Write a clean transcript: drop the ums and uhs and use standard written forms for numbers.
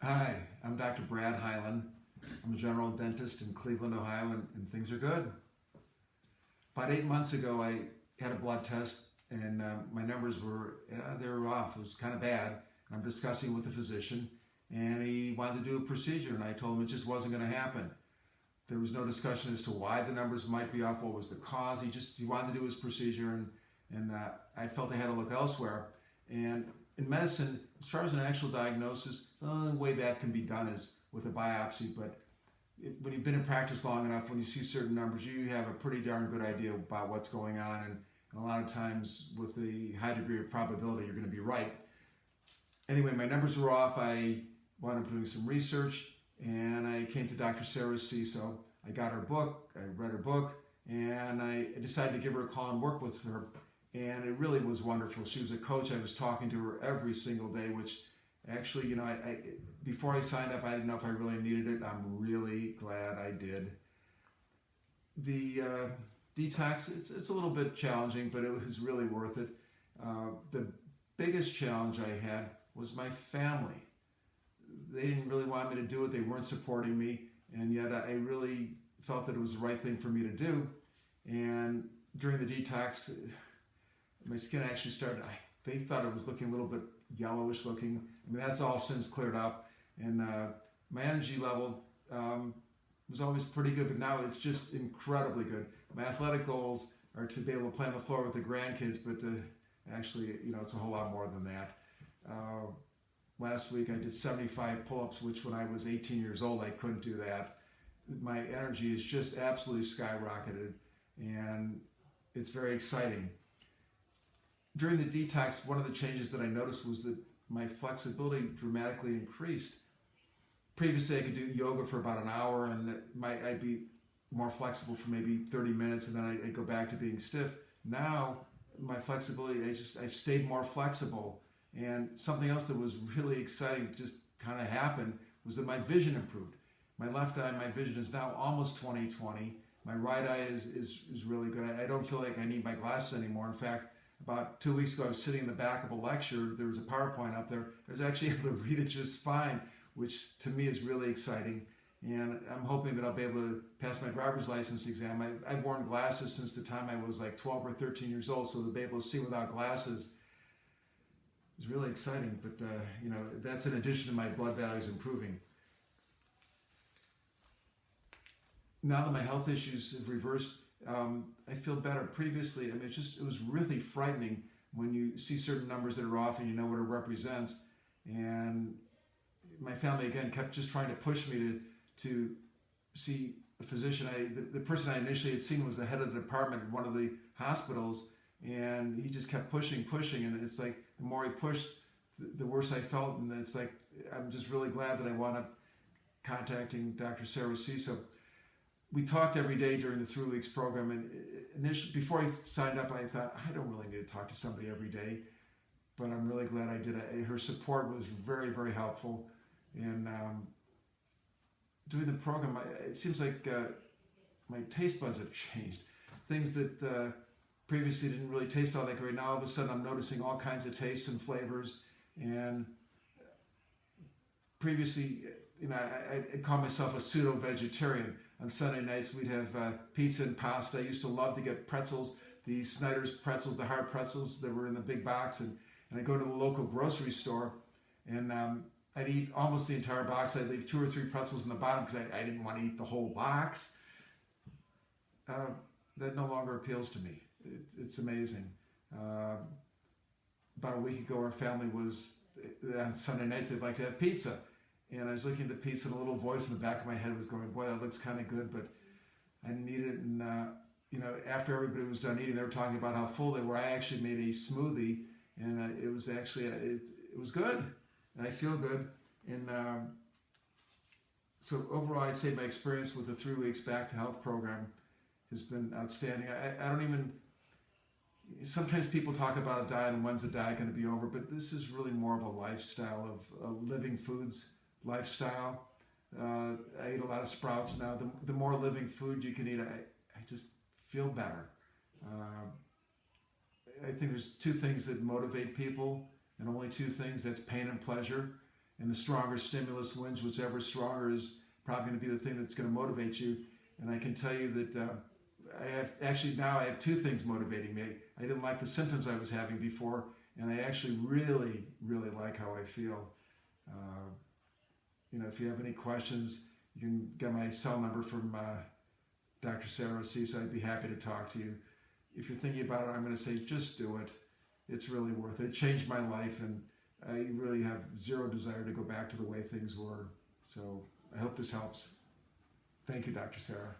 Hi, I'm Dr. Brad Hyland. I'm a general dentist in Cleveland, Ohio, and things are good. About 8 months ago, I had a blood test, and my numbers were they were off. It was kind of bad. I'm discussing with the physician, and he wanted to do a procedure, and I told him it just wasn't going to happen. There was no discussion as to why the numbers might be off, what was the cause. He wanted to do his procedure, and I felt I had to look elsewhere. And in medicine, as far as an actual diagnosis, the only way that can be done is with a biopsy. But when you've been in practice long enough, when you see certain numbers, you have a pretty darn good idea about what's going on. And a lot of times, with a high degree of probability, you're going to be right. Anyway, my numbers were off. I wound up doing some research, and I came to Dr. Sarah Ciso. I got her book, I read her book, and I decided to give her a call and work with her. And it really was wonderful. She was a coach. I was talking to her every single day, which actually, before I signed up, I didn't know if I really needed it. I'm really glad I did. The detox, it's a little bit challenging, but it was really worth it. The biggest challenge I had was my family. They didn't really want me to do it. They weren't supporting me, and yet I really felt that it was the right thing for me to do. And during the detox, my skin actually started, they thought it was looking a little bit yellowish looking. I mean, that's all since cleared up. And my energy level was always pretty good, but now it's just incredibly good. My athletic goals are to be able to play on the floor with the grandkids, but actually, it's a whole lot more than that. Last week I did 75 pull-ups, which when I was 18 years old, I couldn't do that. My energy is just absolutely skyrocketed, and it's very exciting. During the detox, one of the changes that I noticed was that my flexibility dramatically increased. Previously, I could do yoga for about an hour, and I'd be more flexible for maybe 30 minutes, and then I'd go back to being stiff. Now, my flexibility, I've stayed more flexible. And something else that was really exciting just kind of happened was that my vision improved. My left eye, my vision is now almost 20/20. My right eye is really good. I don't feel like I need my glasses anymore. In fact, about 2 weeks ago, I was sitting in the back of a lecture. There was a PowerPoint up there. I was actually able to read it just fine, which to me is really exciting. And I'm hoping that I'll be able to pass my driver's license exam. I've worn glasses since the time I was like 12 or 13 years old, so to be able to see without glasses is really exciting. But, that's in addition to my blood values improving. Now that my health issues have reversed, I feel better. Previously, I mean, it was really frightening when you see certain numbers that are off and you know what it represents. And my family, again, kept just trying to push me to see a physician. The person I initially had seen was the head of the department at one of the hospitals, and he just kept pushing, and it's like the more he pushed, the worse I felt, and it's like I'm just really glad that I wound up contacting Dr. Sarah Ciso. We talked every day during the 3 weeks program, and initially, before I signed up, I thought I don't really need to talk to somebody every day, but I'm really glad I did. Her support was very, very helpful, and doing the program, it seems like my taste buds have changed. Things that previously didn't really taste all that great. Now all of a sudden I'm noticing all kinds of tastes and flavors. And previously, I call myself a pseudo-vegetarian. On Sunday nights we'd have pizza and pasta. I used to love to get pretzels, the Snyder's pretzels, the hard pretzels that were in the big box. And I'd go to the local grocery store, and I'd eat almost the entire box. I'd leave 2 or 3 pretzels in the bottom because I didn't want to eat the whole box. That no longer appeals to me. It's amazing. About a week ago, our family was, on Sunday nights, they'd like to have pizza. And I was looking at the pizza, and a little voice in the back of my head was going, boy, that looks kind of good, but I didn't eat it. And, after everybody was done eating, they were talking about how full they were. I actually made a smoothie, and it was actually, it was good. And I feel good. And so overall, I'd say my experience with the 3 weeks Back to Health program has been outstanding. I don't even, sometimes people talk about a diet and when's the diet going to be over, but this is really more of a lifestyle of living foods lifestyle. I eat a lot of sprouts now. The more living food you can eat, I just feel better. I think there's 2 things that motivate people, and only 2 things. That's pain and pleasure. And the stronger stimulus wins, whichever stronger is probably going to be the thing that's going to motivate you. And I can tell you that now I have two things motivating me. I didn't like the symptoms I was having before, and I actually really, really like how I feel. If you have any questions, you can get my cell number from Dr. Sarah Osisa. I'd be happy to talk to you. If you're thinking about it, I'm going to say just do it. It's really worth it. It changed my life, and I really have zero desire to go back to the way things were. So I hope this helps. Thank you, Dr. Sarah.